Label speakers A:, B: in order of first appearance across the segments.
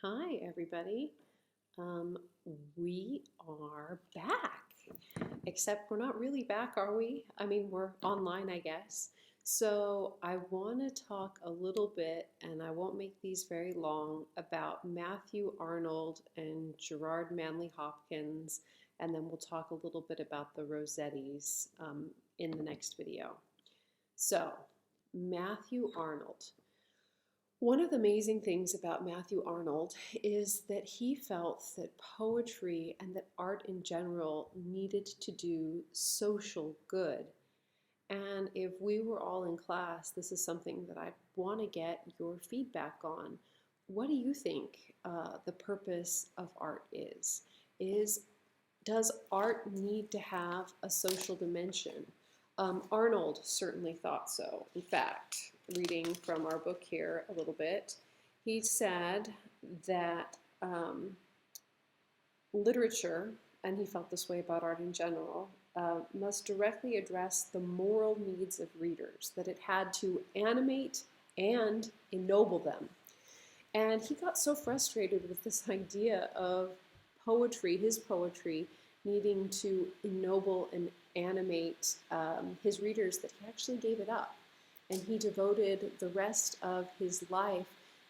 A: Hi, everybody. Um, we are back, except we're not really back, are we? I mean, we're online, I guess. So, I want to talk a little bit, and I won't make these very long, about Matthew Arnold and Gerard Manley Hopkins, and then we'll talk a little bit about the Rossettis in the next video. So, Matthew Arnold. One of the amazing things about Matthew Arnold is that he felt that poetry and that art in general needed to do social good. And if we were all in class, this is something that I want to get your feedback on. What do you think the purpose of art is? Does art need to have a social dimension? Arnold certainly thought so. In fact, reading from our book here a little bit, he said that literature, and he felt this way about art in general, must directly address the moral needs of readers, that it had to animate and ennoble them. And he got so frustrated with this idea of poetry, his poetry, needing to ennoble and animate his readers, that he actually gave it up. And he devoted the rest of his life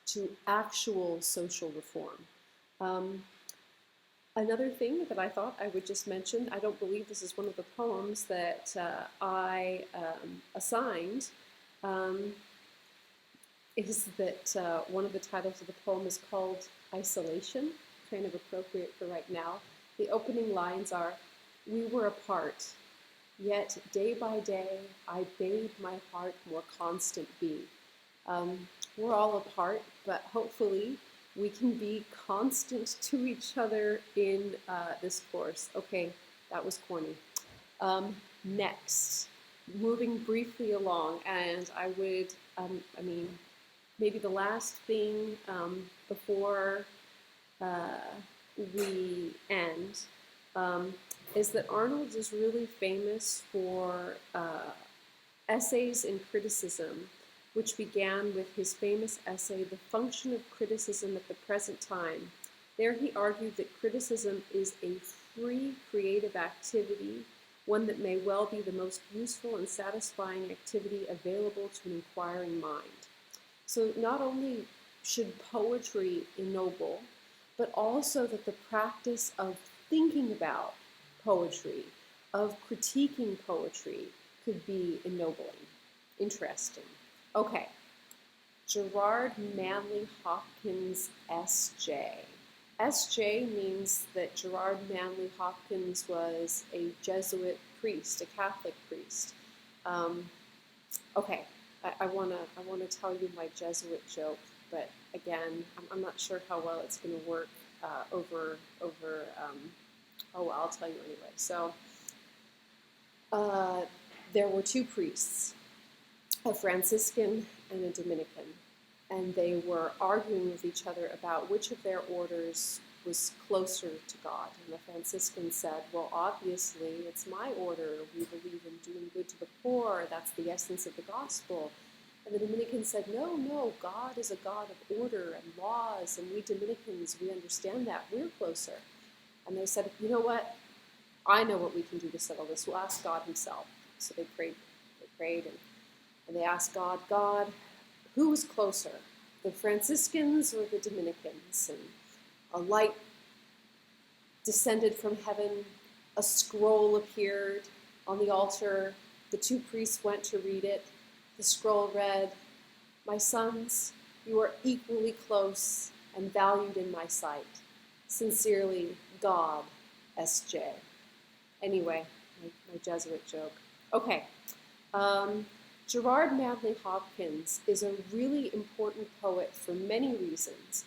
A: to actual social reform. Another thing that I thought I would just mention, I don't believe this is one of the poems that I assigned, is that one of the titles of the poem is called Isolation, kind of appropriate for right now. The opening lines are, "We were apart, yet day by day I bade my heart more constant be." We're all apart, but hopefully we can be constant to each other in this course. Okay, that was corny. Next, moving briefly along, and I would, maybe the last thing before we end is that Arnold is really famous for essays in criticism, which began with his famous essay, "The Function of Criticism at the Present Time." There he argued that criticism is a free creative activity, one that may well be the most useful and satisfying activity available to an inquiring mind. So not only should poetry ennoble, but also that the practice of thinking about poetry, of critiquing poetry, could be ennobling, interesting. Okay, Gerard Manley Hopkins, S.J. S.J. means that Gerard Manley Hopkins was a Jesuit priest, a Catholic priest. Okay, I wanna tell you my Jesuit joke, but again, I'm not sure how well it's going to work over. Oh, well, I'll tell you anyway. So there were two priests, a Franciscan and a Dominican, and they were arguing with each other about which of their orders was closer to God. And the Franciscan said, "Well, obviously, it's my order. We believe in doing good to the poor. That's the essence of the gospel." And the Dominican said, "No, God is a God of order and laws, and we Dominicans, we understand that. We're closer." And they said, "You know what? I know what we can do to settle this. We'll ask God himself." So they prayed, and they asked God, "God, who was closer, the Franciscans or the Dominicans?" And a light descended from heaven, a scroll appeared on the altar. The two priests went to read it. The scroll read, "My sons, you are equally close and valued in my sight. Sincerely, God, S.J." Anyway, my Jesuit joke. Okay. Gerard Manley Hopkins is a really important poet for many reasons.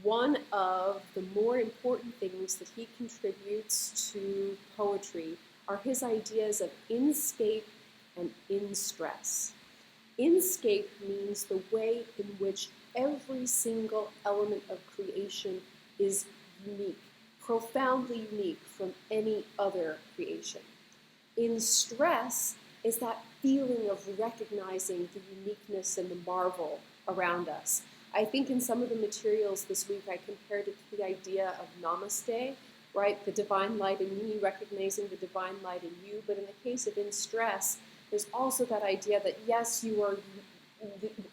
A: One of the more important things that he contributes to poetry are his ideas of inscape and in-stress. Inscape means the way in which every single element of creation is unique, profoundly unique from any other creation. In-stress is that feeling of recognizing the uniqueness and the marvel around us, I think in some of the materials this week I compared it to the idea of namaste, right? The divine light in me, recognizing the divine light in you. But in the case of in stress, there's also that idea that yes,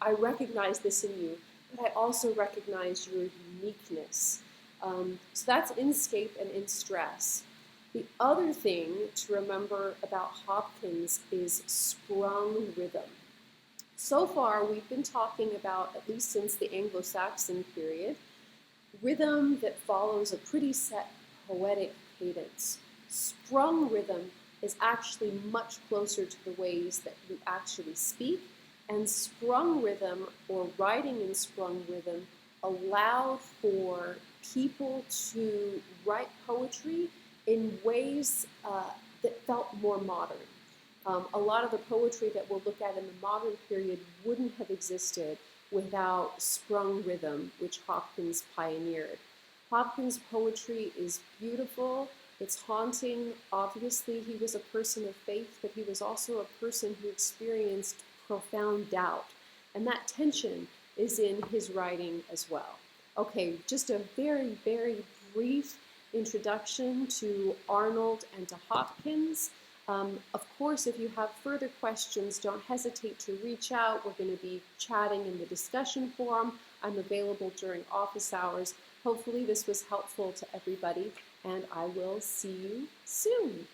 A: I recognize this in you, but I also recognize your uniqueness. So that's inscape and in stress. The other thing to remember about Hopkins is sprung rhythm. So far, we've been talking about, at least since the Anglo-Saxon period, rhythm that follows a pretty set poetic cadence. Sprung rhythm is actually much closer to the ways that we actually speak, and sprung rhythm, or writing in sprung rhythm, allowed for people to write poetry in ways that felt more modern. A lot of the poetry that we'll look at in the modern period wouldn't have existed without sprung rhythm, which Hopkins pioneered. Hopkins' poetry is beautiful, it's haunting. Obviously, he was a person of faith, but he was also a person who experienced profound doubt. And that tension is in his writing as well. Okay, just a very, very brief introduction to Arnold and to Hopkins. Of course, if you have further questions, don't hesitate to reach out. We're going to be chatting in the discussion forum. I'm available during office hours. Hopefully this was helpful to everybody, and I will see you soon.